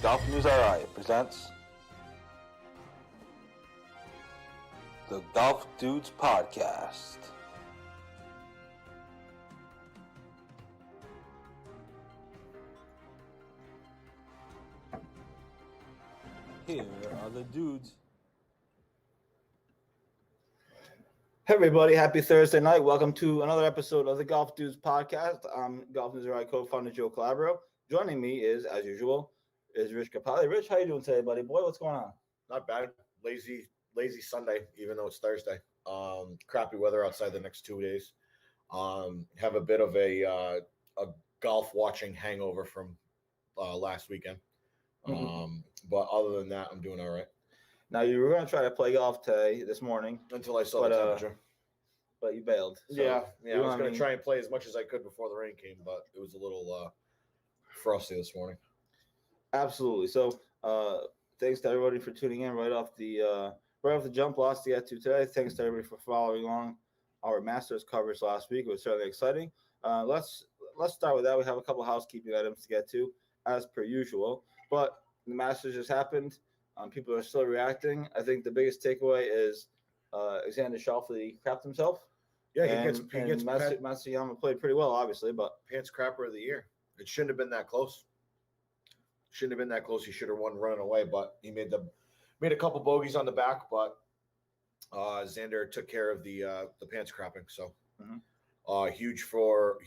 Golf News RI presents the Golf Dudes Podcast. Here are the dudes. Hey everybody, happy Thursday night. Welcome to another episode of the Golf Dudes Podcast. I'm Golf News RI co-founder Joe Calabro. Joining me is, as usual, is Rich Capali. Rich, how you doing today, buddy? Boy, what's going on? Not bad. Lazy Sunday, even though it's Thursday. Crappy weather outside the next 2 days. Have a bit of a golf watching hangover from last weekend. But other than that, I'm doing all right. Now, you were going to try to play golf today, this morning. Until I saw the temperature. But you bailed. So, I was going to try and play as much as I could before the rain came, but it was a little frosty this morning. Absolutely. So, thanks to everybody for tuning in right off the jump. Lots to get to today. Thanks to everybody for following along our Masters coverage last week. It was certainly exciting. Let's start with that. We have a couple of housekeeping items to get to, as per usual. But the Masters just happened. People are still reacting. I think the biggest takeaway is Xander Schauffele crapped himself. Yeah, he gets Matsuyama played pretty well, obviously, but pants crapper of the year. It shouldn't have been that close. He should have won running away, but he made a couple bogeys on the back, but Xander took care of the pants crapping. So huge for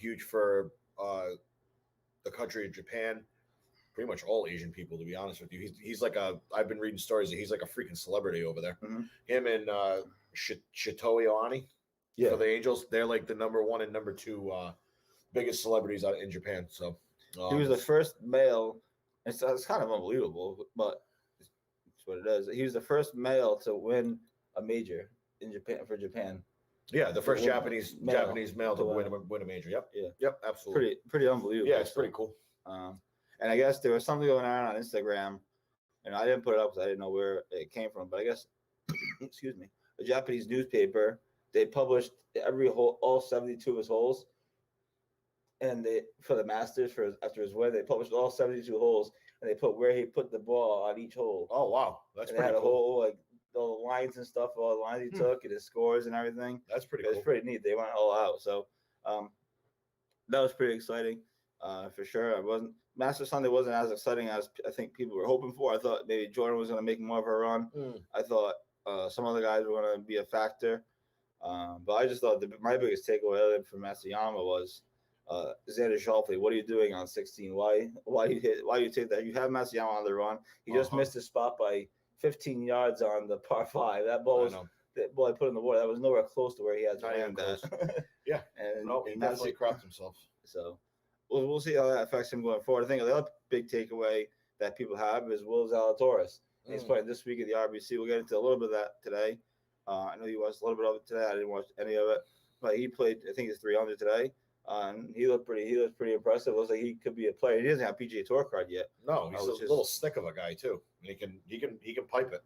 the country of Japan. Pretty much all Asian people, to be honest with you. He's like I've been reading stories that he's like a freaking celebrity over there. Him and Shohei Ohtani for the Angels, they're like the number one and number two biggest celebrities out in Japan. So he was the first male. It's kind of unbelievable, but it's what it is. He was the first male to win a major in Japan for Japan. Yeah, the first Japanese male to win a major. Yep, absolutely. Pretty unbelievable. Yeah, it's pretty cool. And I guess there was something going on Instagram, and I didn't put it up because I didn't know where it came from. But I guess, excuse me, a Japanese newspaper, they published every hole, all 72 of his holes, and for the Masters after his win, they published all 72 holes, and they put where he put the ball on each hole. Oh wow, that's and pretty they had cool. A whole like the lines and stuff, all the lines he took, and his scores and everything. That's pretty cool. It's pretty neat. They went all out, so that was pretty exciting. For sure. Master Sunday wasn't as exciting as I think people were hoping for. I thought maybe Jordan was going to make more of a run. I thought some other guys were going to be a factor. But I just thought my biggest takeaway other than from Matsuyama was Xander Schauffele. What are you doing on 16? Why you take that? You have Matsuyama on the run. He just missed his spot by 15 yards on the par 5. That ball was that ball I put in the water. That was nowhere close to where he had to land that. Yeah. And he definitely crapped himself. So we'll see how that affects him going forward. I think the other big takeaway that people have is Will Zalatoris. He's playing this week at the RBC. We'll get into a little bit of that today. I know you watched a little bit of it today. I didn't watch any of it, but he played. I think it's 300 today. And he looked pretty impressive. It looks like he could be a player. He doesn't have a PGA Tour card yet. No, he's a little stick of a guy too. He can pipe it.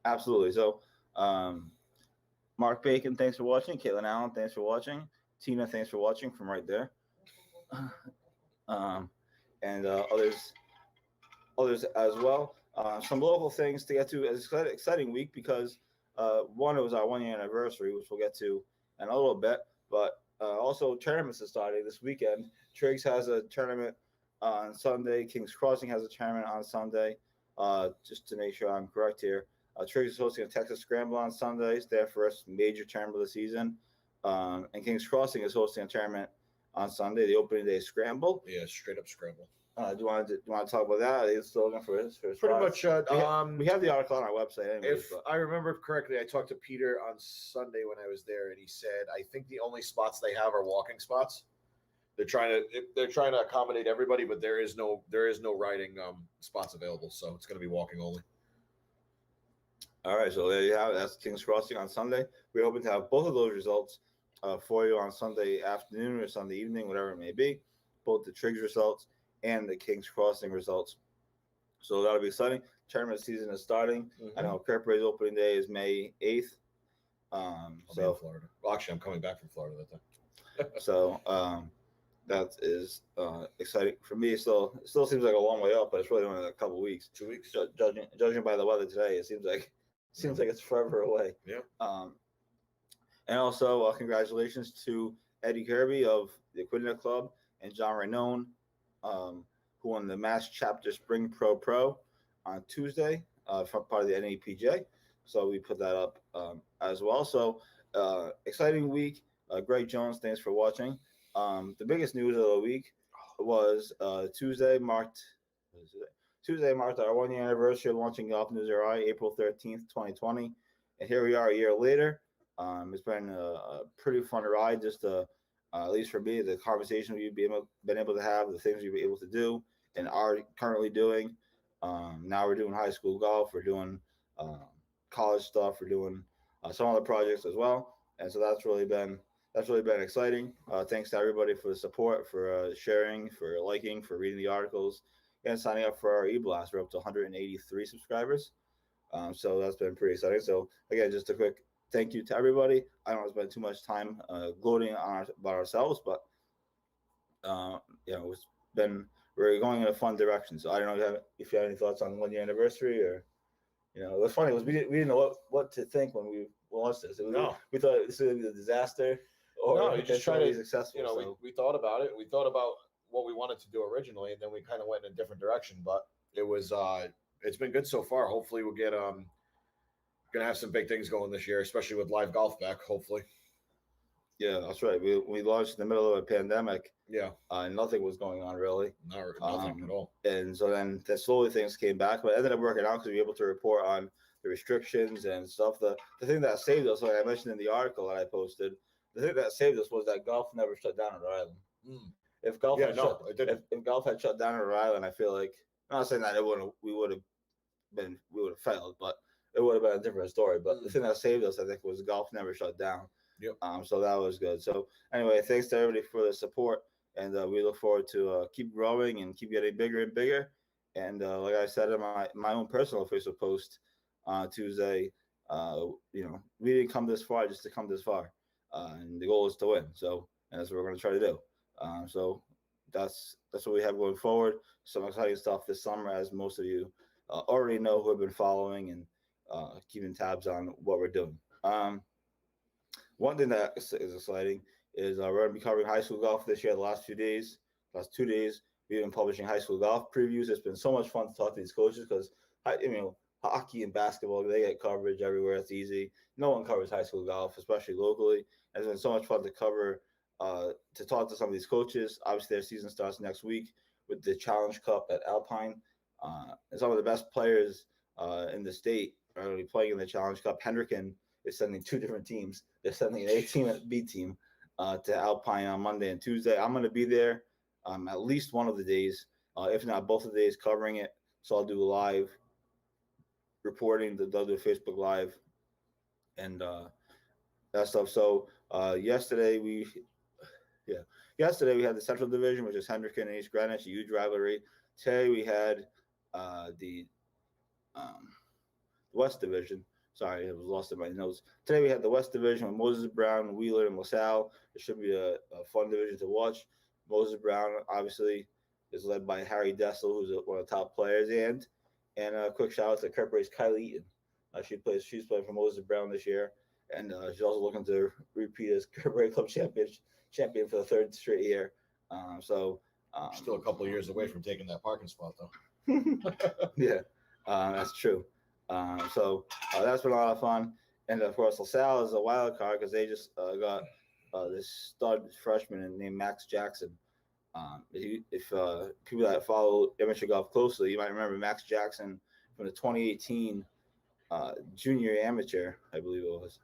Absolutely. So, Mark Bacon, thanks for watching. Caitlin Allen, thanks for watching. Tina, thanks for watching from right there. And others as well. Some local things to get to. It's an exciting week because one, it was our 1 year anniversary, which we'll get to in a little bit. But also tournaments are starting this weekend. Triggs has a tournament on Sunday. King's Crossing has a tournament on Sunday. Just to make sure I'm correct here, Triggs is hosting a Texas Scramble on Sunday. It's their first major tournament of the season. And King's Crossing is hosting a tournament on Sunday, the opening day scramble. Yeah, straight up scramble. Do you want to talk about that? Are you still looking for his pretty much. We have the article on our website. Anyways, I remember correctly, I talked to Peter on Sunday when I was there, and he said, I think the only spots they have are walking spots. They're trying to accommodate everybody, but there is no riding spots available, so it's going to be walking only. All right, so there you have it. That's King's Crossing on Sunday. We're hoping to have both of those results for you on Sunday afternoon or Sunday evening, whatever it may be, both the Triggs results and the King's Crossing results. So that'll be exciting. Tournament season is starting. I know Kirkbray's opening day is May 8th. I'll be in Florida. Well, actually, I'm coming back from Florida that time. So that is exciting for me. It still seems like a long way up, but it's really only a couple weeks. 2 weeks. Judging by the weather today, it seems like it's forever away. Yeah. And also congratulations to Eddie Kirby of the Aquidneck Club and John Rainone, who won the Mass Chapter Spring Pro on Tuesday from part of the NAPJ. So we put that up as well. So exciting week. Greg Jones, thanks for watching. The biggest news of the week was Tuesday marked our 1 year anniversary of launching Golf News RI, April 13th, 2020. And here we are a year later. It's been a pretty fun ride, just at least for me, the conversation we've been able to have, the things we've been able to do and are currently doing. Now we're doing high school golf, we're doing college stuff, we're doing some other projects as well. And so that's really been exciting. Thanks to everybody for the support, for sharing, for liking, for reading the articles, and signing up for our e-blast. We're up to 183 subscribers. So that's been pretty exciting. So again, just a quick thank you to everybody. I don't want to spend too much time gloating about ourselves, but we're going in a fun direction. So I don't know if you have any thoughts on the 1 year anniversary, or what's funny was we didn't know what to think when we launched this. We thought this would be a disaster, or you just try to be successful. We thought about it. We thought about what we wanted to do originally, and then we kind of went in a different direction. But it was it's been good so far. Hopefully, we'll get gonna have some big things going this year, especially with live golf back. Hopefully. Yeah, that's right. We launched in the middle of a pandemic. Yeah. Nothing was going on really. Nothing at all. And so then slowly things came back, but it ended up working out because we were able to report on the restrictions and stuff. The thing that saved us, like I mentioned in the article that I posted, the thing that saved us was that golf never shut down on Rhode Island. If golf if golf had shut down on Rhode Island, I feel like, I'm not saying that we would have failed, but it would have been a different story. But the thing that saved us, I think, was golf never shut down. Yep. So that was good. So anyway, thanks to everybody for the support, and we look forward to keep growing and keep getting bigger and bigger. And like I said in my own personal Facebook post on Tuesday, we didn't come this far just to come this far, and the goal is to win. So, and that's what we're going to try to do. So that's what we have going forward. Some exciting stuff this summer, as most of you already know who have been following and keeping tabs on what we're doing. One thing that is exciting is we're going to be covering high school golf this year. The last 2 days, we've been publishing high school golf previews. It's been so much fun to talk to these coaches because, hockey and basketball, they get coverage everywhere. It's easy. No one covers high school golf, especially locally. It's been so much fun to cover, to talk to some of these coaches. Obviously, their season starts next week with the Challenge Cup at Alpine. And some of the best players in the state are going to be playing in the Challenge Cup. Hendricken is sending 2 different teams. They're sending an A team and a B team to Alpine on Monday and Tuesday. I'm going to be there at least one of the days, if not both of the days, covering it. So I'll do live reporting. They'll do Facebook Live and that stuff. So yesterday we had the Central Division, which is Hendricken and East Greenwich, a huge rivalry. Today we had the West Division. Sorry, I was lost in my notes. Today we had the West Division with Moses Brown, Wheeler, and LaSalle. It should be a fun division to watch. Moses Brown, obviously, is led by Harry Dessel, who's one of the top players. And a quick shout out to Kurt Brace, Kylie Eaton. She's playing for Moses Brown this year. And she's also looking to repeat as Kurt Brace Club champion for the 3rd straight year. Still a couple of years away from taking that parking spot, though. Yeah, that's true. So that's been a lot of fun. And of course, LaSalle is a wild card because they just got this stud freshman named Max Jackson. If people that follow amateur golf closely, you might remember Max Jackson from the 2018 junior amateur, I believe it was,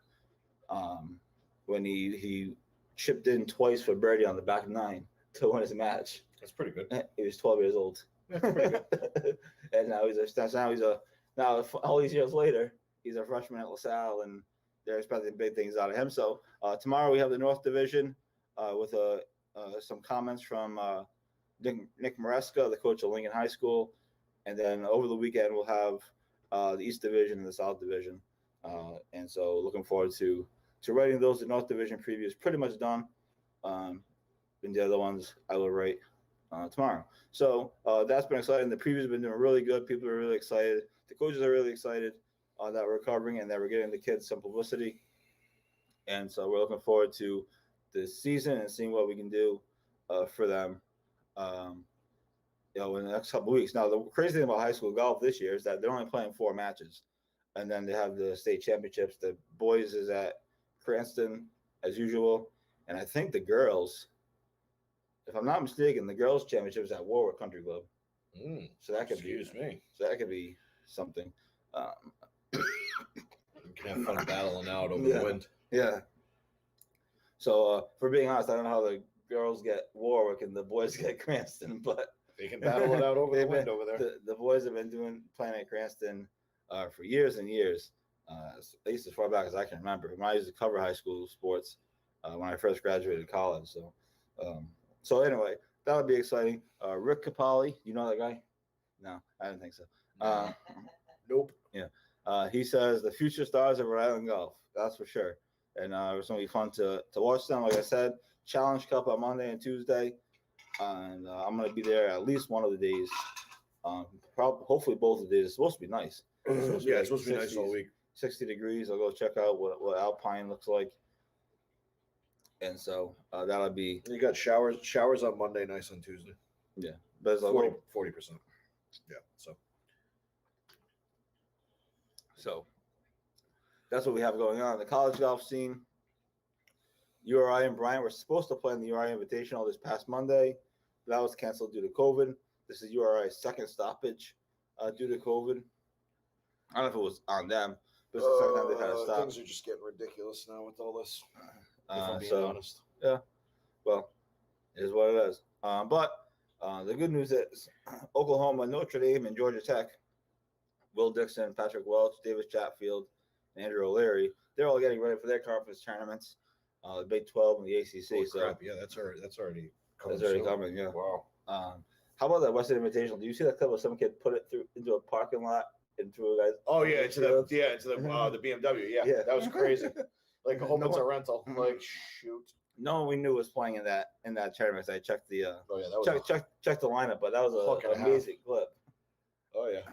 when he chipped in twice for birdie on the back 9 to win his match. That's pretty good. He was 12 years old. That's pretty good. And now all these years later, he's a freshman at LaSalle, and they're expecting big things out of him. So tomorrow we have the North Division with some comments from Nick Maresca, the coach of Lincoln High School. And then over the weekend, we'll have the East Division and the South Division. And so looking forward to writing those. The North Division preview is pretty much done. and the other ones I will write tomorrow. So that's been exciting. The previews have been doing really good. People are really excited. The coaches are really excited that we're covering and that we're getting the kids some publicity. And so we're looking forward to this season and seeing what we can do for them. In the next couple of weeks. Now, the crazy thing about high school golf this year is that they're only playing 4 matches, and then they have the state championships. The boys is at Cranston as usual, and I think the girls, if I'm not mistaken, the girls' championship is at Warwick Country Club. So that could So that could be something. You can have fun battling out over the wind. Yeah. So for being honest, I don't know how the girls get Warwick and the boys get Cranston, but they can battle it out over the wind over there. The boys have been playing at Cranston for years and years, at least as far back as I can remember. When I used to cover high school sports when I first graduated college. So anyway, that would be exciting. Rick Capali, you know that guy? No, I didn't think so. Nope. Yeah. He says the future stars of Rhode Island golf. That's for sure. And it's going to be fun to watch them. Like I said, Challenge Cup on Monday and Tuesday. And I'm going to be there at least one of the days. Hopefully both of the days. It's supposed to be nice. It's supposed to be nice all week. 60 degrees. I'll go check out what Alpine looks like. And so that'll be. You got showers on Monday, nice on Tuesday. Yeah. But it's 40%. Yeah. So that's what we have going on. The college golf scene. URI and Bryant were supposed to play in the URI Invitational this past Monday. That was canceled due to COVID. This is URI's second stoppage due to COVID. I don't know if it was on them, but it's the second time they've had to stop. Things are just getting ridiculous now with all this. If I'm being honest. Yeah. Well, it is what it is. But the good news is Oklahoma, Notre Dame, and Georgia Tech, Will Dixon, Patrick Welch, Davis Chatfield, and Andrew O'Leary, they're all getting ready for their conference tournaments. The Big 12 and the ACC. Yeah, that's already coming. That's already coming. Yeah. Wow. How about that Western Invitational? Do you see that clip of some kid put it into a parking lot and threw a guy? Oh yeah, into the BMW. Yeah, that was crazy. Like a whole bunch of rental. Like shoot. No one we knew was playing in that tournament. I checked the that was checked the lineup, but that was an amazing clip. Oh yeah.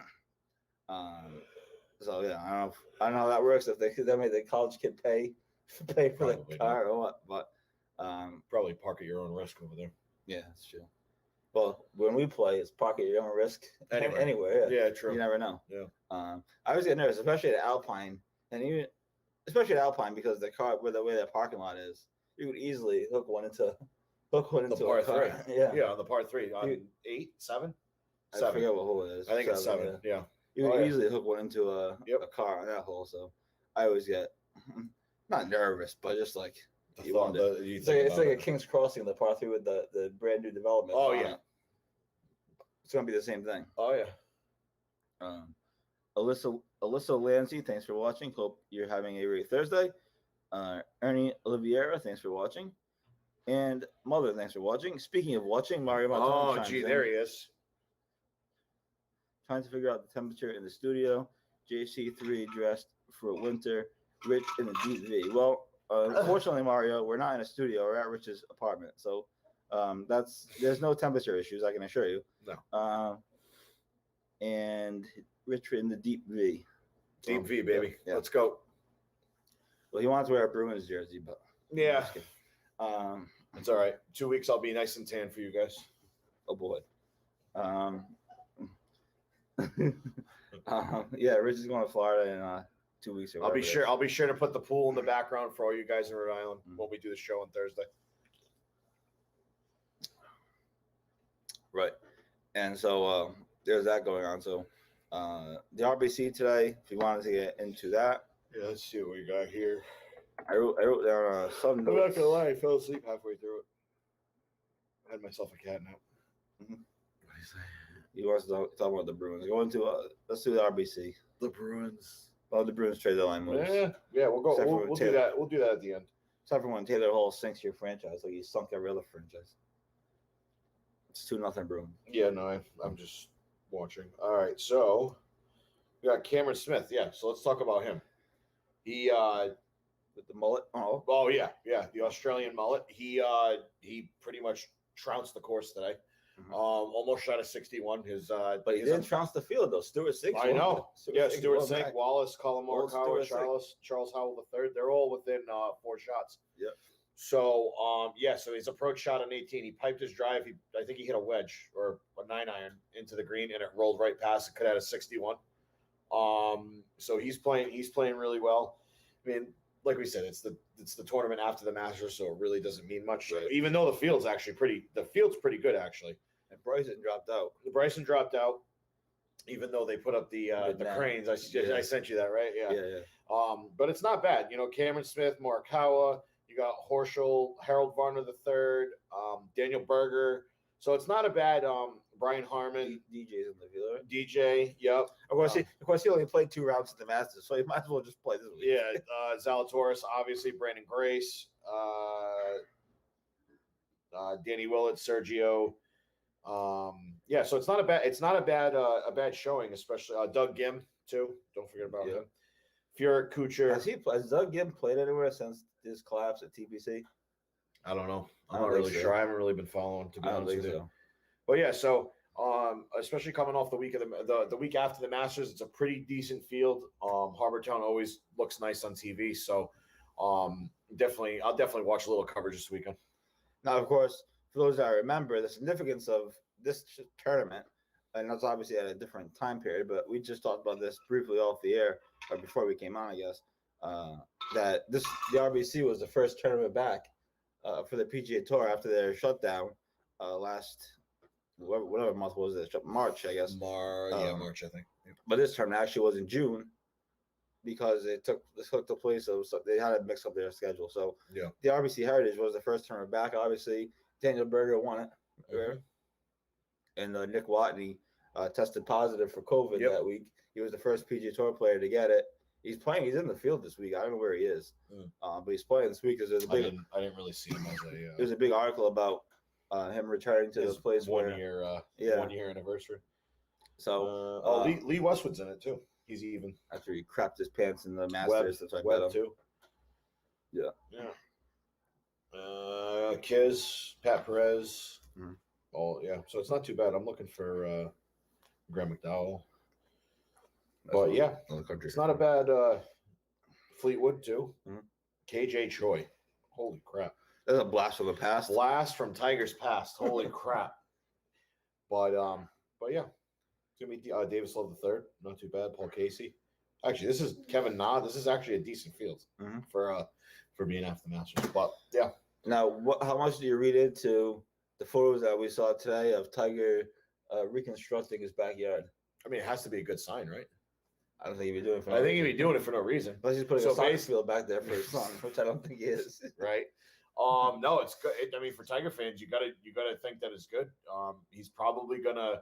So yeah, I don't know how that works. If they made the college kid pay for the car or what, but probably park at your own risk over there. Yeah, that's true. Well, when we play, it's park at your own risk anywhere. Yeah, true. You never know. Yeah. I always get nervous, especially at Alpine, and especially at Alpine because the car, where the way that parking lot is, you could easily hook one into the par 3. Yeah, on the par 3 on 8, 7. I forget what hole it is. I think it's 7. Yeah. You can easily hook one into a car on that hole. So I always get not nervous, but just like it's like a King's Crossing, the par 3 with the brand new development. Oh yeah, it's gonna be the same thing. Oh yeah. Alyssa Lancy, thanks for watching. Hope you're having a great Thursday. Ernie Oliveira, thanks for watching. And Mother, thanks for watching. Speaking of watching, Mario Montone. Oh, gee, there he is. Trying to figure out the temperature in the studio. JC3 dressed for winter. Rich in the deep V. Well, unfortunately, Mario, we're not in a studio. We're at Rich's apartment, so there's no temperature issues. I can assure you. No. And Rich in the deep V. Deep V, baby. Yeah. Let's go. Well, he wants to wear a Bruins jersey, but yeah. It's all right. 2 weeks, I'll be nice and tan for you guys. Oh boy. Yeah, Rich is going to Florida in 2 weeks. I'll be sure to put the pool in the background for all you guys in Rhode Island when we do the show on Thursday. Right, and so there's that going on. So the RBC today, if you wanted to get into that. Yeah, let's see what we got here. I wrote down some notes. I'm not gonna lie, I fell asleep halfway through it. I had myself a cat nap. Mm-hmm. What do you say? He wants to talk about the Bruins. Go into let's do the RBC. The Bruins. Well, the Bruins trade deadline moves. Yeah, we'll go. We'll do that. We'll do that at the end. Except for when Taylor Hall sinks your franchise, like he sunk every other franchise. It's 2-0 Bruins. Yeah, no, I'm just watching. All right, so we got Cameron Smith. Yeah, so let's talk about him. He with the mullet. Oh yeah, the Australian mullet. He pretty much trounced the course today. Mhm. Almost shot a 61. But he didn't trounce the field though. Stuart Sink. I know. Stuart Sink, back. Wallace, Colin Morikawa, Charles Howell III. They're all within 4 shots. Yep. So so his approach shot on 18. He piped his drive. I think he hit a wedge or a 9-iron into the green, and it rolled right past. It could have had a 61. So he's playing really well. I mean, like we said, it's the tournament after the Masters, so it really doesn't mean much. Right. Even though the field's pretty good actually. And Bryson dropped out. Bryson dropped out, even though they put up the cranes. I sent you that, right? Yeah. But it's not bad. Cameron Smith, Morikawa. You got Horschel, Harold Varner III, Daniel Berger. So it's not a bad. Brian Harmon, DJ's in the field. Right? DJ. Yep. Of course, he only played 2 rounds at the Masters, so he might as well just play this week. Yeah. Zalatoris, obviously. Brandon Grace. Danny Willett, Sergio. So it's not a bad showing, especially Doug Gim too. Don't forget about him. Furyk, Kuchar. Has Doug Gim played anywhere since this collapse at TPC? I don't know. I'm not really sure. I haven't really been following, to be honest with you. But yeah, so especially coming off the week of the week after the Masters, it's a pretty decent field. Harbortown always looks nice on TV, so I'll definitely watch a little coverage this weekend. Now, of course, for those that remember, the significance of this tournament, and that's obviously at a different time period, but we just talked about this briefly off the air, or before we came on, I guess, that the RBC was the first tournament back for the PGA Tour after their shutdown last, whatever month was it, March, I guess. March, I think. But this tournament actually was in June because this took the place of, so they had to mix up their schedule. So the RBC Heritage was the first tournament back. Obviously, Daniel Berger won it. Mm-hmm. And Nick Watney tested positive for COVID that week. He was the first PGA Tour player to get it. He's playing. He's in the field this week. I don't know where he is, but he's playing this week because there's a big. I didn't really see him as a. There's a big article about him returning to the place 1 year 1 year anniversary. So Lee Westwood's in it too. He's even after he crapped his pants in the Masters. Webb too. Yeah. Kiz, Pat Perez. Mm-hmm. So it's not too bad. I'm looking for Graham McDowell. But yeah, it's not a bad Fleetwood too. Mm-hmm. KJ Choi. Holy crap. That's a blast from the past. Blast from Tiger's past. Holy crap. But yeah. It's gonna be Davis Love III. Not too bad. Paul Casey. Actually, this is Kevin Na. This is actually a decent field for being after the Masters. But yeah. Now, how much do you read into the photos that we saw today of Tiger reconstructing his backyard? I mean, it has to be a good sign, right? I don't think he'd be doing it for I think he'd be doing it for no reason. Unless he's putting a soccer field back there for his son, which I don't think he is. Right. No, it's good. I mean, for Tiger fans, you gotta think that it's good. He's probably gonna.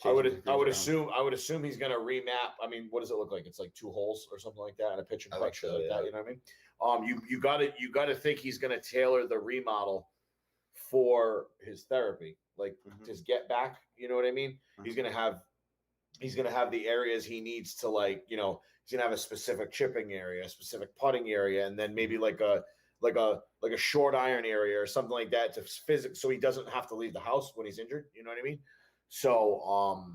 I would assume he's gonna remap. I mean, what does it look like? It's like 2 holes or something like that, and a pitch and putt like that. You know what I mean? You gotta think he's gonna tailor the remodel for his therapy, like his get back. You know what I mean? He's gonna have the areas he needs to, like, he's gonna have a specific chipping area, a specific putting area, and then maybe like a short iron area or something like that to so he doesn't have to leave the house when he's injured. You know what I mean? So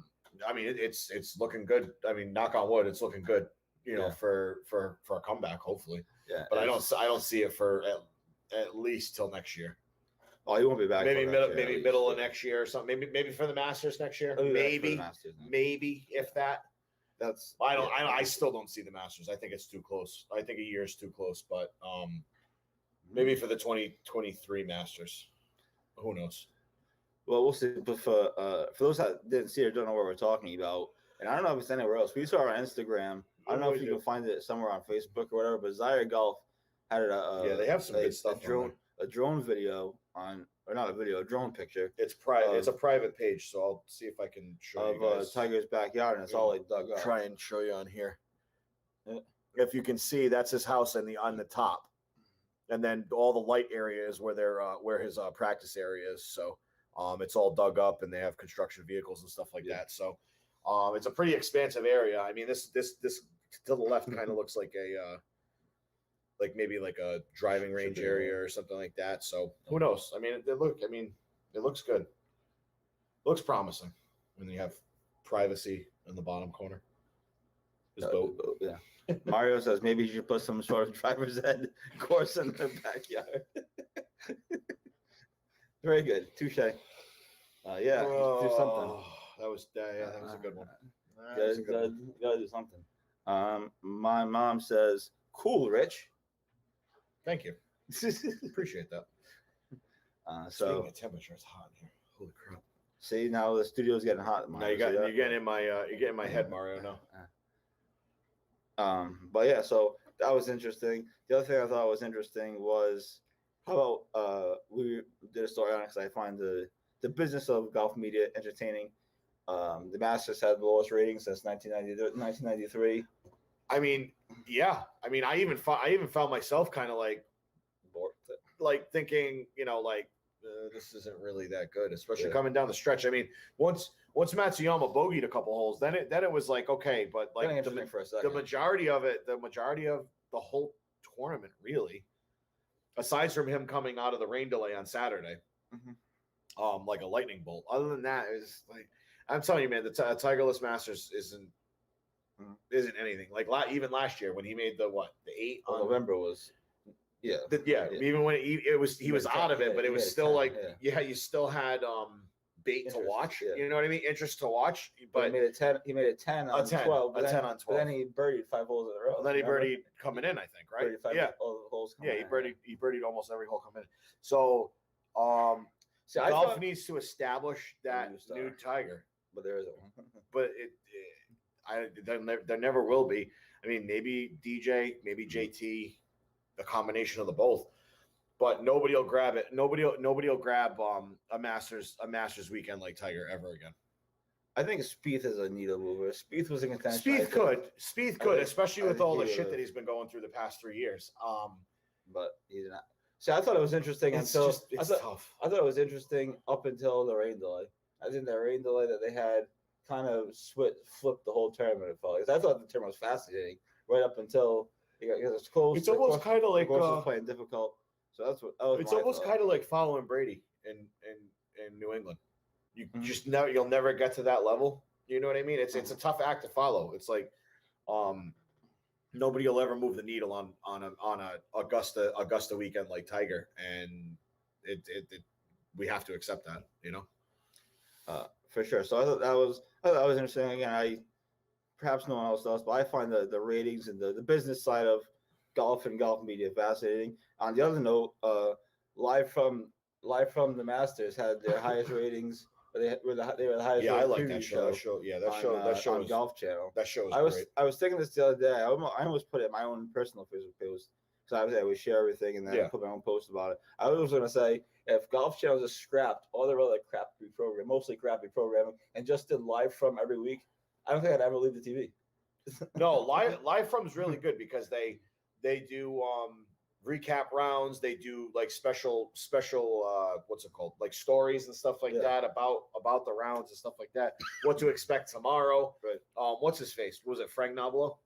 I mean it's looking good. I mean, knock on wood, it's looking good. For a comeback, hopefully. Yeah. But I don't see it for at least till next year. Oh, he won't be back. Maybe middle of next year or something. Maybe for the Masters next year. Maybe if that. That's. I still don't see the Masters. I think it's too close. I think a year is too close. But maybe for the 2023 Masters. Who knows? Well, we'll see. But for those that didn't see or don't know what we're talking about, and I don't know if it's anywhere else. We saw it on Instagram. I don't know if you can find it somewhere on Facebook or whatever. But Zaire Golf had they have some good stuff. A drone video a drone picture. It's private. It's a private page, so I'll see if I can show you guys. Tiger's backyard, and it's all like dug up. Try and show you on here. If you can see, that's his house on the top, and then all the light area is where his practice area is. So it's all dug up, and they have construction vehicles and stuff like that. So it's a pretty expansive area. I mean, this to the left kind of looks like like maybe like a driving range be, area or something like that. So who knows? I mean, it looks good. Looks promising when you have privacy in the bottom corner. His boat. Yeah. Mario says maybe you should put some sort of driver's ed course in the backyard. Very good. Touche. Yeah, do something. That was a good one. Gotta do something. My mom says, "Cool, Rich." Thank you. Appreciate that. So the temperature is hot in here. Holy crap! See, now the studio's getting hot. Now you're getting in my head, Mario. No. But yeah, so that was interesting. The other thing I thought was interesting was how about we did a story on it because I find the business of golf media entertaining. The Masters had the lowest rating since 1993. I mean, yeah. I mean, I even found myself kind of like bored, like thinking, this isn't really that good, especially Yeah. coming down the stretch. I mean, once Matsuyama bogeyed a couple holes, then it was like okay, but like Getting interesting for a the second. majority of the whole tournament, really, aside from him coming out of the rain delay on Saturday, like a lightning bolt. Other than that, is like I'm telling you, man, the Tigerless Masters isn't anything. Like even last year when he made the 8 Well, on November was even when he was out of it, but it was still 10, like you still had bait to Interest, watch. yeah. You know what I mean? Interest to watch. But But he made it 10 on 10, 12. a 10 on 12. But then he birdied 5 holes in a row. and then he remember? birdied coming in, I think, right? Birdied 5 Yeah, holes coming yeah, in, he birdied almost every hole coming in. So See, I golf thought, needs to establish that new star. new Tiger, but there isn't one. but there never will be. I mean, maybe DJ, maybe JT, a combination of the both. But nobody will grab it. Nobody will grab a Masters weekend like Tiger ever again. I think Spieth is a needle mover. Spieth was in contention. Spieth could, especially I with think all the he shit would've- that he's been going through the past 3 years. But he's not. See, I thought it was interesting It's until just it's tough. I thought it was interesting up until the rain delay. I think the rain delay that they had kind of flipped the whole tournament. It felt like. 'Cause I thought the tournament was fascinating right up until it was close. It's almost kind of like was playing difficult. So that was it's my almost thought. kind of like following Brady in New England. You just you'll never get to that level. You know what I mean? It's a tough act to follow. It's like nobody will ever move the needle on a Augusta weekend like Tiger, and it we have to accept that. You know, for sure. So I thought that was interesting. Again, perhaps no one else does, but I find the ratings and the business side of golf and golf media fascinating. On the other note, live from the Masters had their highest ratings. They were the highest. yeah, I like preview that show. That show on Golf Channel. That show is great. I was thinking this the other day. I almost put it in my own personal Facebook page because I would share everything and then I put my own post about it. I was going to say if Golf Channel just scrapped all their other mostly crappy programming, and just did live from every week, I don't think I'd ever leave the TV. No, live from's really good because they do recap rounds. They do like special what's it called, like stories and stuff like that about the rounds and stuff like that. What to expect tomorrow. Right. What's his face? Was it Frank Nobilo?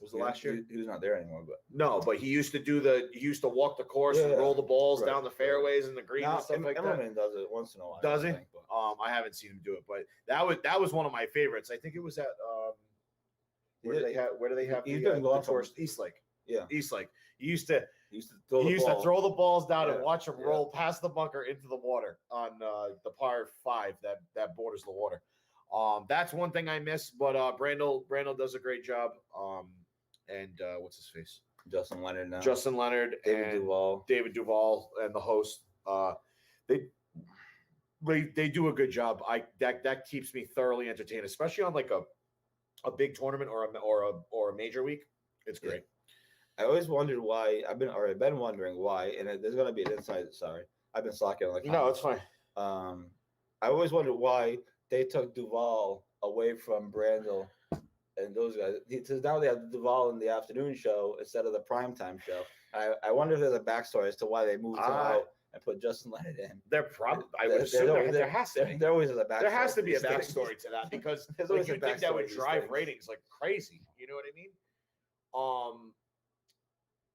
Was the last year? He was not there anymore, but no, but he used to walk the course and roll the balls down the fairways and the greens and stuff like that. Immelman does it once in a while. Does he? I I haven't seen him do it, but that was one of my favorites. I think it was at where do they have He's the been going tour? from- Eastlake. Yeah. Eastlake. He used to throw throw the balls down and Yeah. watch them roll past the bunker into the water on the par 5 that borders the water. That's one thing I miss, but Brandel does a great job. And what's his face? Justin Leonard now. Justin Leonard and David Duval and the host. They do a good job. That keeps me thoroughly entertained, especially on like a big tournament or a major week. It's great. I always wondered why. I've been wondering why, and there's gonna be an insight. Sorry, I've been slacking on the comments. No, it's fine. I always wondered why they took Duval away from Brandel and those guys. Because now they have Duval in the afternoon show instead of the primetime show. I wonder if there's a backstory as to why they moved him out and put Justin Leonard in. They're probably. I would assume there has to be. There always is a backstory. There has to be a to these things. backstory to that because There's like, always a you'd think that backstory would to these drive things. ratings like crazy. You know what I mean?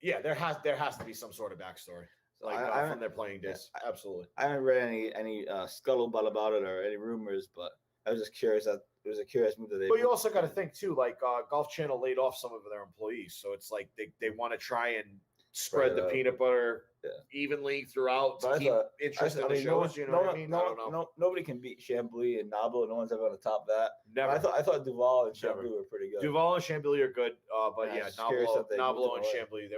Yeah, there has to be some sort of backstory, So like I from their playing days. Absolutely. I haven't read any scuttlebutt about it or any rumors, but I was just curious. That it was a curious move that they. But you also got to think too, like Golf Channel laid off some of their employees, so it's like they want to try and spread the peanut butter evenly throughout to keep interest in the shows. You know what I mean? I don't know. Nobody can beat Chambly and Nablo. No one's ever going to top that. Never. I thought Duval and Chambly were pretty good. Duval and Chambly are good, but yeah, Nablo and away. Chambly they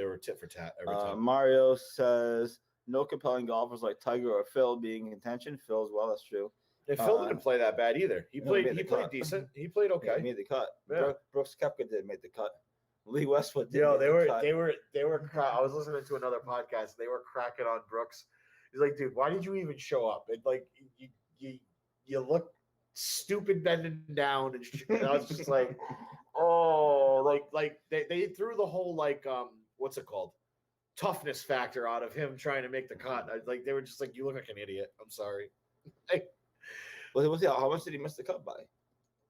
were tit for tat every time. Mario says no compelling golfers like Tiger or Phil being in contention. Phil as well. That's true. And Phil didn't play that bad either. He played decent. He played okay. Yeah, he made the cut. Yeah. Brooks Koepka did make the cut. Lee Westwood did. They were. I was listening to another podcast. They were cracking on Brooks. He's like, dude, why did you even show up? It like you look stupid bending down, and I was just like, oh, like they threw the whole like what's it called, toughness factor out of him trying to make the cut. Like they were just like, you look like an idiot. I'm sorry. How much did he miss the cut by?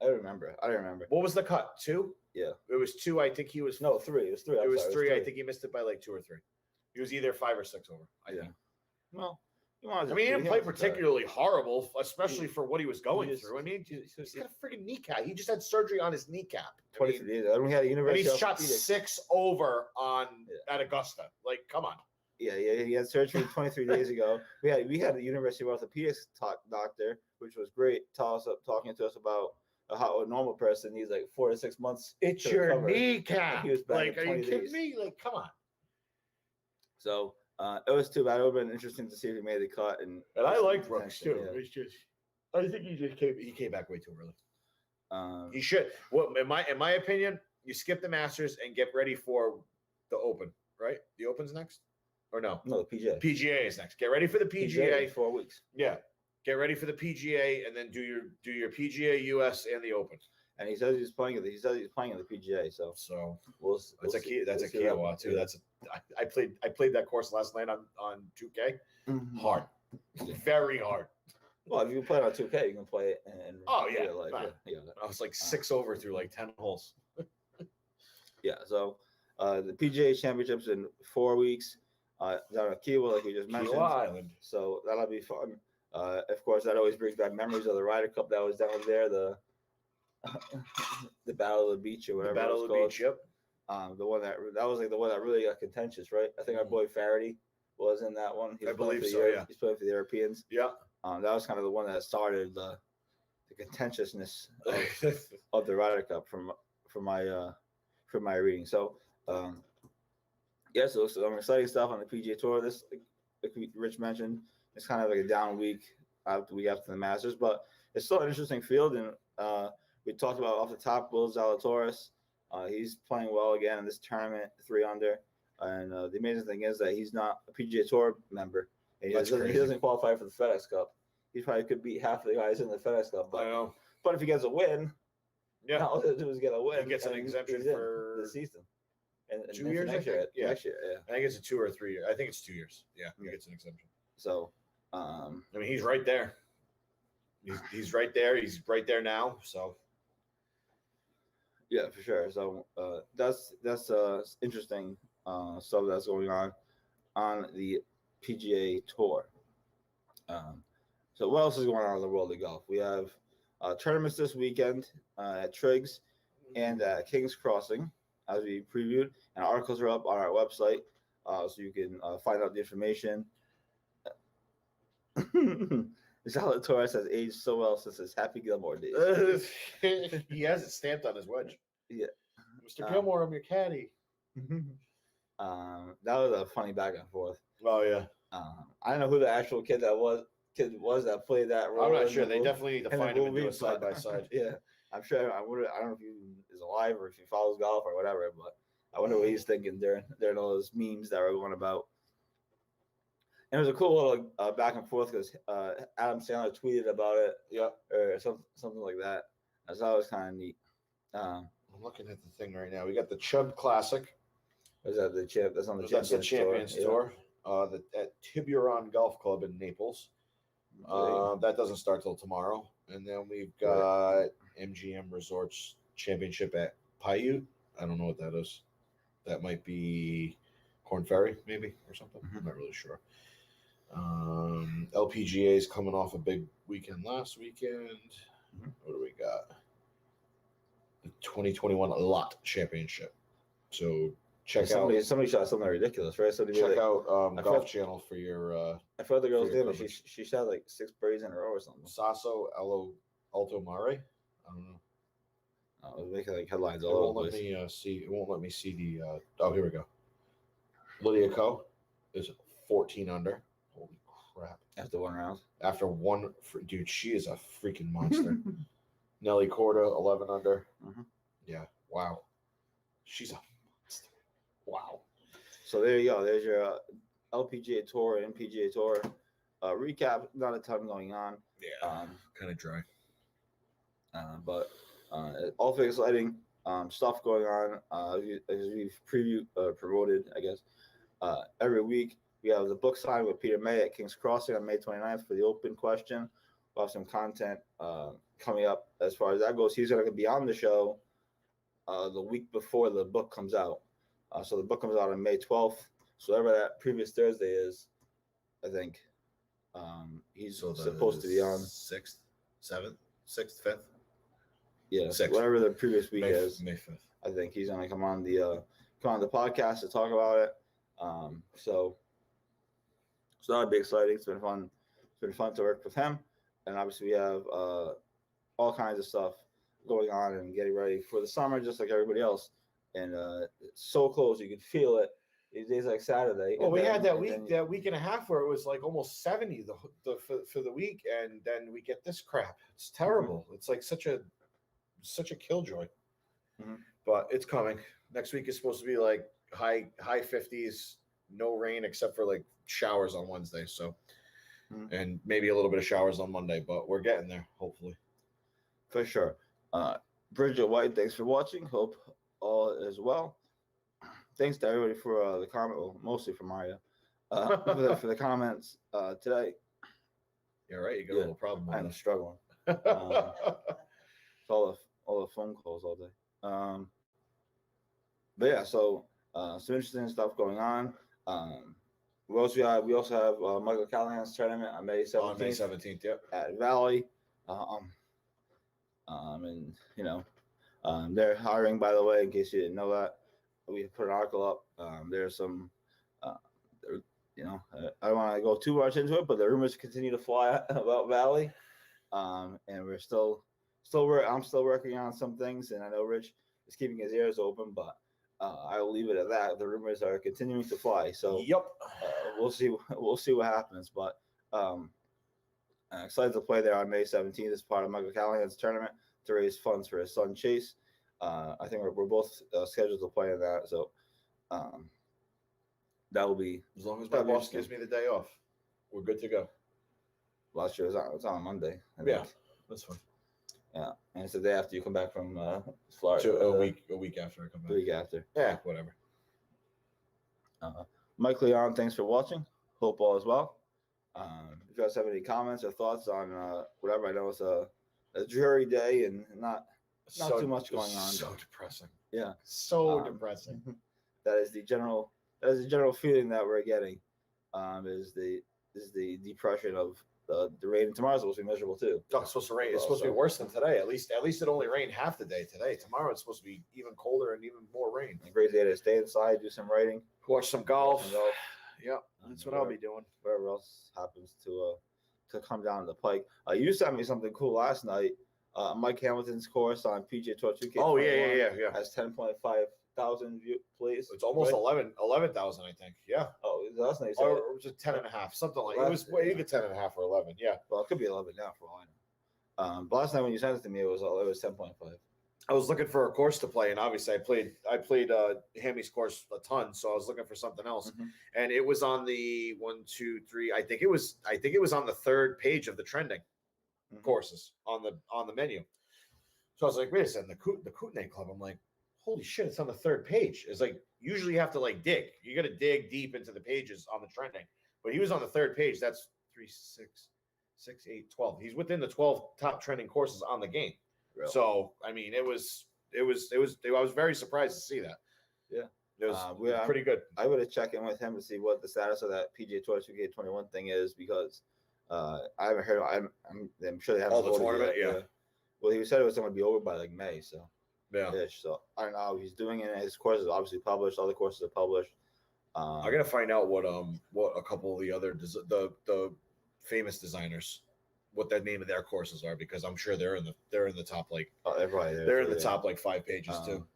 I don't remember. What was the cut? 2? Yeah. It was 2. I think he was 3. It was 3. It was 3. I think he missed it by like 2 or 3. He was either 5 or 6 over. I think. Well, I mean, he didn't play particularly horrible, especially for what he was going through. I mean, he's got a freaking kneecap. He just had surgery on his kneecap. 23 days. I don't had a university. And he's shot 6 over at Augusta. Like, come on. Yeah, he had surgery 23 days ago. We had the University of Orthopedics doctor, which was great, talking to us about how a normal person needs like 4 to 6 months. It's your recover. kneecap. Like, are you kidding days. me? Like, come on. So it was too bad. It would have been interesting to see if he made the cut. And I like Brooks too. Yeah. It's just, I think he came back way too early. He should. Well, in my opinion, you skip the Masters and get ready for the Open. Right? The Open's next. Or no? No, the PGA. PGA is next. Get ready for the PGA. 4 weeks. Yeah. Get ready for the PGA and then do your PGA US and the Open. And he says he's playing it. He says he's playing in the PGA. So that's a key. That's a Kiowa too. I played that course last night on 2K. Mm-hmm. Hard, very hard. Well, if you can play it on 2K, you can play it in real life. Yeah. I was like 6 over through like 10 holes. Yeah. So the PGA Championships in 4 weeks. Down at Kiawah, like we just mentioned. Kiawah Island. So that'll be fun. Of course, that always brings back memories of the Ryder Cup that was down there, the Battle of the Beach or whatever. The Battle of the Beach, yep. The one that was like the one that really got contentious, right? I think our boy Faraday was in that one. I believe so. Yeah, he's playing for the Europeans. Yeah. That was kind of the one that started the contentiousness of the Ryder Cup from my reading. So. So some exciting stuff on the PGA Tour. This, like Rich mentioned, it's kind of like a down week after the Masters, but it's still an interesting field. And we talked about off the top, Will Zalatoris. He's playing well again in this tournament, 3 under. And the amazing thing is that he's not a PGA Tour member. And he doesn't qualify for the FedEx Cup. He probably could beat half of the guys in the FedEx Cup. I know. But if he gets a win, all he has to do is get a win. He gets an exemption for the season. And 2 years, next year, yeah. Next year, yeah. I think it's a 2 or 3 year. I think it's 2 years. Yeah, he gets an exemption. So, I mean, he's right there. He's right there. He's right there now. So, yeah, for sure. So that's interesting stuff that's going on the PGA Tour. So what else is going on in the world of golf? We have tournaments this weekend at Triggs and at King's Crossing, as we previewed, and articles are up on our website, so you can find out the information. Zalatoris has aged so well since his Happy Gilmore days. He has it stamped on his wedge. Yeah, Mr. Gilmore, I'm your caddy. That was a funny back and forth. Oh yeah. I don't know who the actual kid was that played that role. I'm not sure. They definitely need to find him and do it side by side. Yeah, I'm sure. I don't know if he is alive or if he follows golf or whatever, but I wonder what he's thinking during all those memes that were going about. And it was a cool little back and forth because Adam Sandler tweeted about it, or something like that. I thought it was kind of neat. I'm looking at the thing right now. We got the Chubb Classic. Is that the champ? That's on the Champions Tour. At Tiburon Golf Club in Naples. That doesn't start till tomorrow. And then we've got MGM Resorts Championship at Paiute. I don't know what that is. That might be Corn Ferry, maybe, or something. Mhm. I'm not really sure. LPGA is coming off a big weekend last weekend. Mhm. What do we got? The 2021 Lot Championship. So check somebody out shot something ridiculous, right? Somebody check like, out I Golf forgot- Channel for your I forgot the girl's for your name, but she shot like 6 birdies in a row or something. Sasso Alto Mare. I don't know. I was making like headlines It all won't over let the place. me see. It won't let me see the. Oh, here we go. Lydia Ko is 14 under. Holy crap! After one round. After one, dude, she is a freaking monster. Nelly Corda 11 under. Mhm. Yeah, wow. She's a monster. Wow. So there you go. There's your LPGA Tour and PGA Tour recap. Not a ton going on. Yeah, kind of dry. But also exciting stuff going on. As we've promoted, I guess, every week we have the book signing with Peter May at King's Crossing on May 29th for the open question. We'll have some content coming up as far as that goes. He's going to be on the show the week before the book comes out. So the book comes out on May 12th. So whatever that previous Thursday is, I think he's supposed to be on 6th, 7th, 6th, 5th. Yeah, 6th. whatever the previous week May is. 5th. I think he's gonna come on the podcast to talk about it. So that'll be exciting. It's been fun. It's been fun to work with him, and obviously we have all kinds of stuff going on and getting ready for the summer, just like everybody else. And it's so close, you can feel it. These days like Saturday. Well, we had that week and a half where it was like almost 70 for the week, and then we get this crap. It's terrible. It's like such a killjoy. Mhm. But it's coming. Next week is supposed to be like high 50s, no rain except for like showers on Wednesday. So, and maybe a little bit of showers on Monday, but we're getting there, hopefully. For sure. Bridget White, thanks for watching. Hope all is well. Thanks to everybody for the comment, well, mostly for Mario, for the comments today. You're right. You got a little problem with I'm that. struggling. It's all the phone calls all day. But yeah, so some interesting stuff going on. We also have Michael Callahan's tournament on May 17th. On May 17th, yep. At Valley. And they're hiring, by the way, in case you didn't know that. We put an article up. There's some, I don't want to go too much into it, but the rumors continue to fly about Valley. And we're I'm still working on some things, and I know Rich is keeping his ears open, but I will leave it at that. The rumors are continuing to fly. So yep. We'll see what happens, but I'm excited to play there on May 17th as part of Michael Callahan's tournament to raise funds for his son Chase. I think we're both scheduled to play in that, so that will be, as long as my boss gives me the day off, we're good to go. Last year it was on Monday. Yeah, that's fine. Yeah, and it's the day after you come back from Florida. A week after I come back. The week after. Yeah, whatever. Mike Leon, thanks for watching. Hope all is well. If you guys have any comments or thoughts on whatever, I know it's a dreary day and not too much going on. So depressing. Yeah. So depressing. That is the general feeling that we're getting. Is the depression of the rain. Tomorrow's supposed to be miserable too. No, it's supposed to rain. It's supposed to be worse than today. At least it only rained half the day today. Tomorrow it's supposed to be even colder and even more rain. A great day to stay inside, do some writing, watch some golf. Yeah, that's what I'll be doing. Whatever else happens to come down the pike. You sent me something cool last night. Mike Hamilton's course on PGA Tour 2K. Oh yeah. Has 10.5 thousand plays. It's almost 11,000, I think. Yeah. Oh, last night. Or it was a 10.5, something like it was. You get 10.5 or 11. Yeah. Well, it could be 11 now for all I know. But last night when you sent it to me, it was 10.5. I was looking for a course to play, and obviously I played Hammy's course a ton, so I was looking for something else, and it was on the 1, 2, 3. I think it was on the third page of the trending courses on the menu. So I was like, wait a second, the Kootenai Club. I'm like, holy shit, it's on the third page. It's like usually you have to like dig. You got to dig deep into the pages on the trending, but he was on the third page. That's 3, 6, 8, 12. He's within the 12 top trending courses on the game. Really? So I mean, I was very surprised to see that. Yeah, It was, We are pretty good. I would have checked in with him to see what the status of that PGA Tour 2K21 thing is because I haven't heard. I'm sure they haven't. The tournament, yet. yeah. Well, he said it was going to be over by like May, so Yeah. ish. So I don't know how he's doing it. His course is obviously published. All the courses are published. I gotta find out what a couple of the other the famous designers, what the name of their courses are, because I'm sure they're in the top like they're in the top like 5 pages too.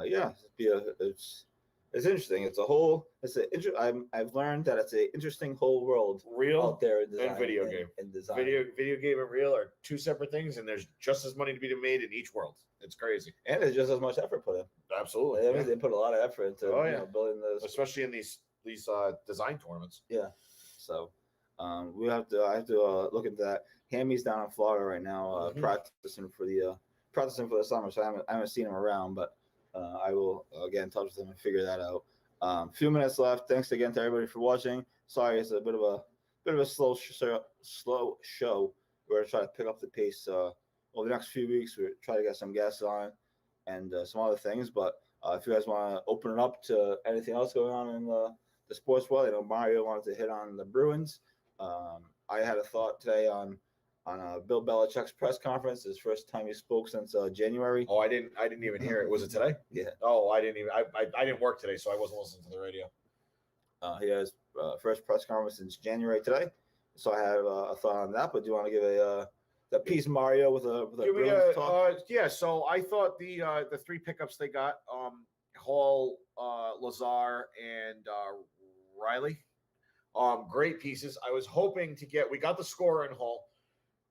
Yeah, it's interesting. I've learned that it's an interesting whole world Real out there in design and video game. and design. Video game and real are two separate things, and there's just as money to be made in each world. It's crazy. And there's just as much effort put in. Absolutely. They put a lot of effort into building this, especially in these design tournaments. Yeah. So I have to look into that. Hammy's down in Florida right now, practicing for the summer. So I haven't seen him around, but I will get in touch with him and figure that out. Few minutes left. Thanks again to everybody for watching. Sorry, it's a bit of a slow show. We're gonna try to pick up the pace over the next few weeks. We're trying to get some guests on and some other things. But if you guys want to open it up to anything else going on in the sports world, I know Mario wanted to hit on the Bruins. I had a thought today on Bill Belichick's press conference. His first time he spoke since January. Oh, I didn't even hear it. Was it today? Yeah. Oh, I didn't even. I didn't work today, so I wasn't listening to the radio. He has first press conference since January today. So I have a thought on that. But do you want to give a piece, Mario, with a Bruins talk? Yeah. So I thought the 3 pickups they got, Hall, Lazar, and Riley, great pieces. I was hoping to get. We got the scorer in Hall.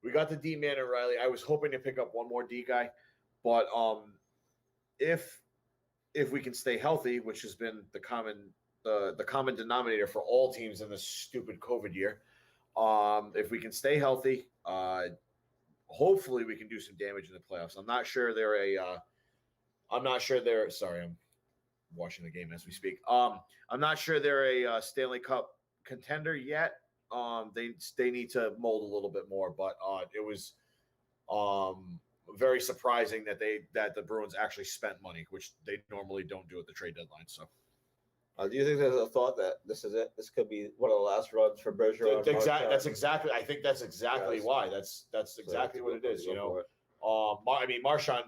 We got the D man and Riley. I was hoping to pick up one more D guy, but if we can stay healthy, which has been the common denominator for all teams in this stupid COVID year, if we can stay healthy, hopefully we can do some damage in the playoffs. I'm not sure they're. Sorry, I'm watching the game as we speak. I'm not sure they're a Stanley Cup contender yet. They need to mold a little bit more, but it was very surprising that the Bruins actually spent money, which they normally don't do at the trade deadline. So, do you think there's a thought that this is it? This could be one of the last runs for Bergeron. That's exactly. I think that's exactly why. That's exactly what it is. You know, I mean, Marchand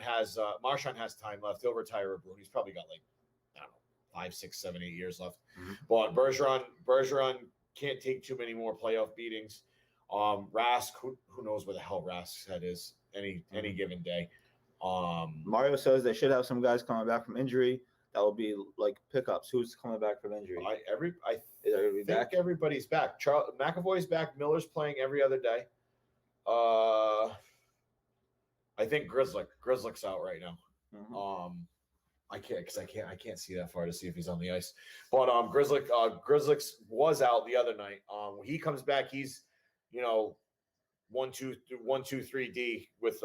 has time left. He'll retire a Bruin. He's probably got like, I don't know, 5, 6, 7, 8 years left. Mm-hmm. But Bergeron can't take too many more playoff beatings. Rask, who knows where the hell Rask's head is any given day. Mario says they should have some guys coming back from injury. That will be like pickups. Who's coming back from injury? I think everybody's back. McAvoy's back. Miller's playing every other day. I think Grizzlick's out right now. Mm-hmm. I can't see that far to see if he's on the ice. But Grizzlick was out the other night. When he comes back, he's 1, 2, 3 D with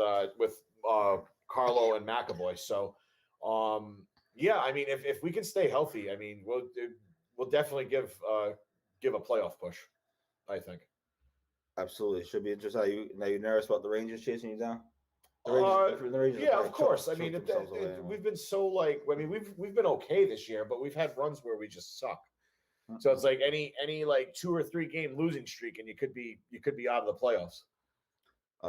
Carlo and McAvoy. So yeah, I mean if we can stay healthy, I mean we'll definitely give a playoff push, I think. Absolutely. Should be interesting. Now you nervous about the Rangers chasing you down? The Rangers yeah, of course. I mean, we've been so we've been okay this year, but we've had runs where we just suck. Mm-hmm. So it's like any like 2 or 3 game losing streak, and you could be out of the playoffs.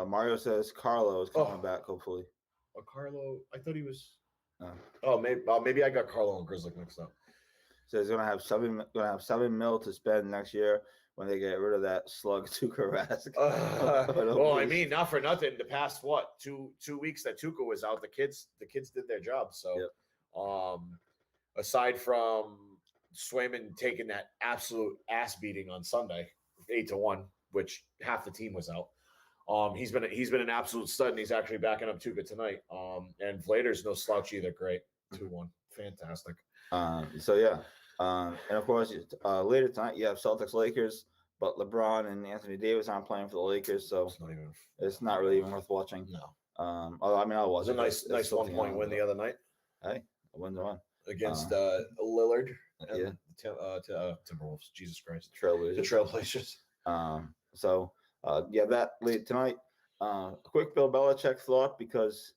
Mario says Carlo is coming back. Hopefully. Carlo, I thought he was. Maybe I got Carlo and Grizzly mixed up. So he's gonna have $7 million to spend next year when they get rid of that slug Tuukka Rask. Well, I mean, not for nothing. The past 2 weeks that Tuukka was out, the kids did their job. So, yep. Aside from Swayman taking that absolute ass beating on Sunday, 8-1, which half the team was out. He's been an absolute stud, and he's actually backing up Tuukka tonight. And Vlader's no slouch either. Great, 2-1, fantastic. So yeah. And of course, later tonight you have Celtics Lakers, but LeBron and Anthony Davis aren't playing for the Lakers, so it's not really even worth watching. No. Although I mean, I'll watch it. Was a nice 1-point win the other night. Hey, a 1-1 against Lillard. And Timberwolves. Jesus Christ, the Trailblazers. So that late tonight. A quick Bill Belichick thought because,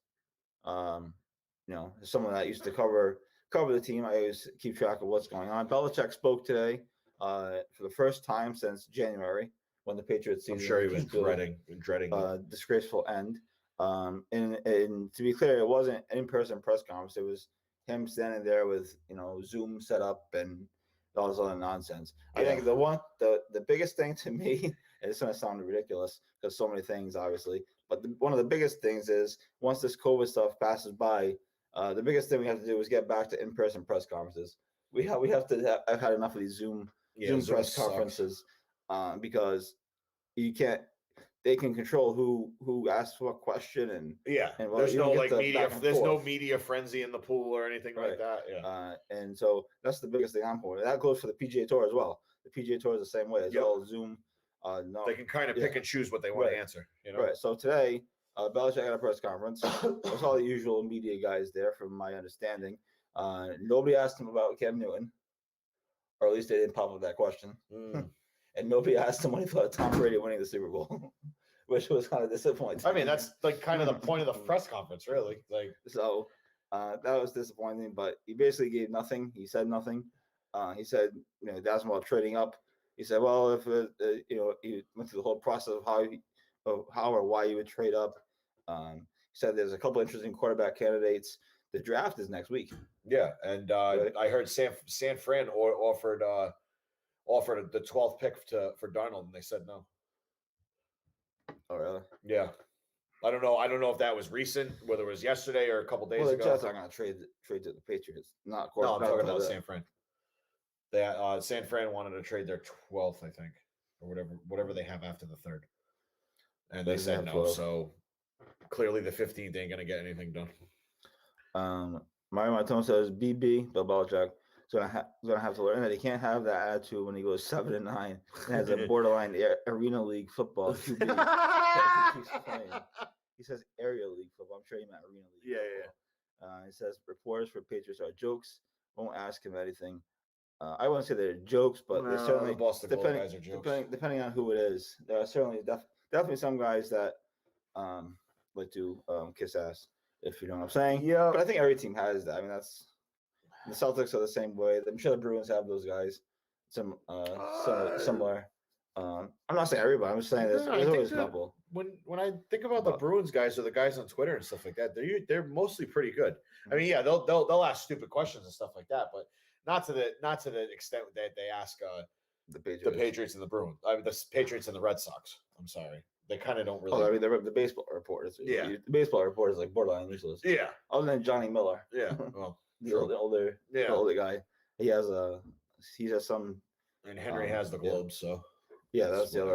someone that used to cover cover the team, I always keep track of what's going on. Belichick spoke today for the first time since January when the Patriots season. I'm sure he was came to dreading disgraceful end. And to be clear, it wasn't an in-person press conference. It was him standing there with Zoom set up and all this other nonsense. I think the biggest thing to me, and it's going to sound ridiculous because so many things, obviously, but one of the biggest things is once this COVID stuff passes by, the biggest thing we have to do is get back to in-person press conferences. We have to. I've had enough of these Zoom press conferences because you can't. They can control who asks what question and there's no like media. There's no media frenzy in the pool or anything like that. And so that's the biggest thing I'm for. That goes for the PGA Tour as well. The PGA Tour is the same way. It's all Zoom. No, they can kind of pick and choose what they want to answer. Right. So today, Belichick had a press conference. There's all the usual media guys there, from my understanding. Nobody asked him about Cam Newton, or at least they didn't pop up that question. And nobody asked him when he thought Tom Brady winning the Super Bowl, which was kind of disappointing. I mean, that's like kind of the point of the press conference, really. Like, so that was disappointing. But he basically gave nothing. He said nothing. He said, they asked him about trading up. He said, well, if he went through the whole process of how or why you would trade up. He said there's a couple interesting quarterback candidates. The draft is next week. Yeah, and right? I heard San Fran offered the 12th pick for Darnold, and they said no. Oh, really? Yeah. I don't know if that was recent, whether it was yesterday or a couple days ago. The Jets are going to trade to the Patriots, not no. I'm talking about San Fran. They San Fran wanted to trade their 12th, I think, or whatever they have after the 3rd, and they said no. 12. So clearly, the 15th ain't going to get anything done. Mario Martone says BB Bill Belichick is going to have to learn that he can't have that attitude when he goes 7-9 and has a borderline arena league football QB. He says area league football. I'm sure he meant arena league. Yeah. He says reporters for Patriots are jokes. Won't ask him anything. I wouldn't say they're jokes, but they're certainly guys are jokes. Depending on who it is. There are certainly definitely some guys that like to kiss ass, if you know what I'm saying. Yeah. But I think every team has that. I mean, that's the Celtics are the same way. I'm sure the Bruins have those guys. Similar. I'm not saying everybody. I'm just saying there's always a couple. When I think about the Bruins guys or the guys on Twitter and stuff like that, they're mostly pretty good. I mean, yeah, they'll ask stupid questions and stuff like that, but not to the extent that they ask the Patriots and the Bruins. I mean, the Patriots and the Red Sox. I'm sorry, they kind of don't really. Oh, I mean, the baseball reporters. Yeah, the baseball report is like borderline useless. Yeah, other than Johnny Miller. Yeah, well, the older guy. He has some. And Henry has the Globe, so yeah, that's the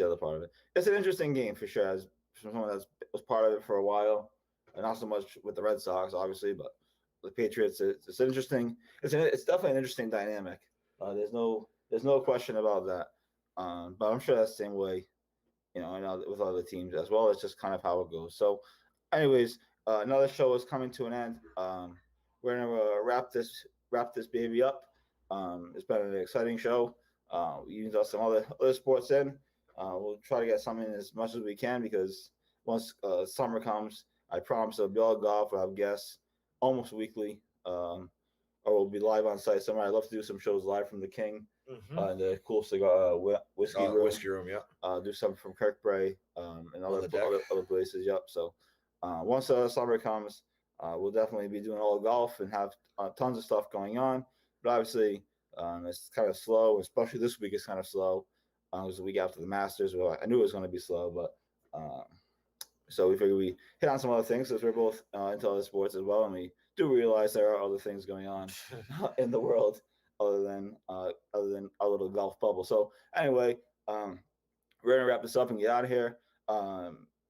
other part of it. It's an interesting game for sure. As someone that was part of it for a while, and not so much with the Red Sox, obviously, but the Patriots. It's interesting. It's definitely an interesting dynamic. There's no question about that. But I'm sure that's the same way, with other teams as well. It's just kind of how it goes. So, anyways, another show is coming to an end. We're gonna wrap this baby up. It's been an exciting show. We used some other sports in. We'll try to get something in as much as we can because once summer comes, I promise there'll be all golf. We'll have guests almost weekly, or we'll be live on site somewhere. I'd love to do some shows live from the King, the cool cigar whiskey room. Yeah. Do something from Kirkbrey and other places. Yep. So once summer comes, we'll definitely be doing all golf and have tons of stuff going on. But obviously, it's kind of slow, especially this week. It's kind of slow. It was the week after the Masters. Well, I knew it was going to be slow, but so we figured we hit on some other things since we're both into other sports as well, and we do realize there are other things going on in the world other than our little golf bubble. So anyway, we're gonna wrap this up and get out of here.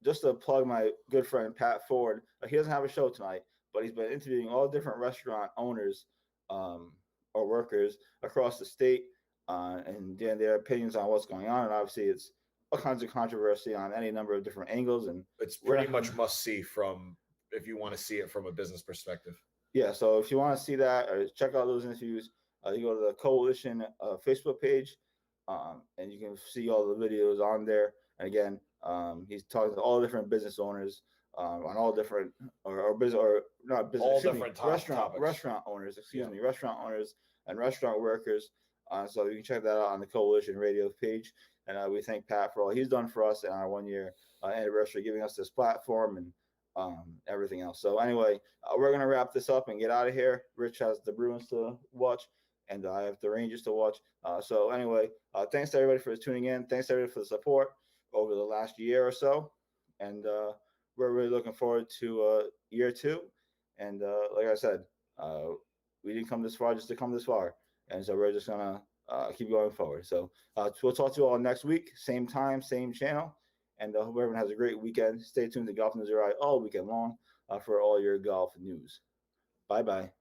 Just to plug my good friend Pat Ford. He doesn't have a show tonight, but he's been interviewing all different restaurant owners or workers across the state and getting their opinions on what's going on. And obviously, it's all kinds of controversy on any number of different angles. And it's pretty much must see if you want to see it from a business perspective. Yeah. So if you want to see that or check out those interviews, you go to the Coalition Facebook page and you can see all the videos on there. And again, he's talking to all different business owners on all different or business or not business, All excuse me, different restaurant topics. owners, Yeah. restaurant owners and restaurant workers. So you can check that out on the Coalition Radio page. And we thank Pat for all he's done for us in our 1 year anniversary, giving us this platform and everything else. So anyway, we're going to wrap this up and get out of here. Rich has the Bruins to watch, and I have the Rangers to watch. So anyway, thanks to everybody for tuning in. Thanks to everybody for the support over the last year or so. And we're really looking forward to year 2. And like I said, we didn't come this far just to come this far. And so we're just going to keep going forward. So we'll talk to you all next week, same time, same channel. And hope everyone has a great weekend. Stay tuned to Golf News Right all weekend long for all your golf news. Bye-bye.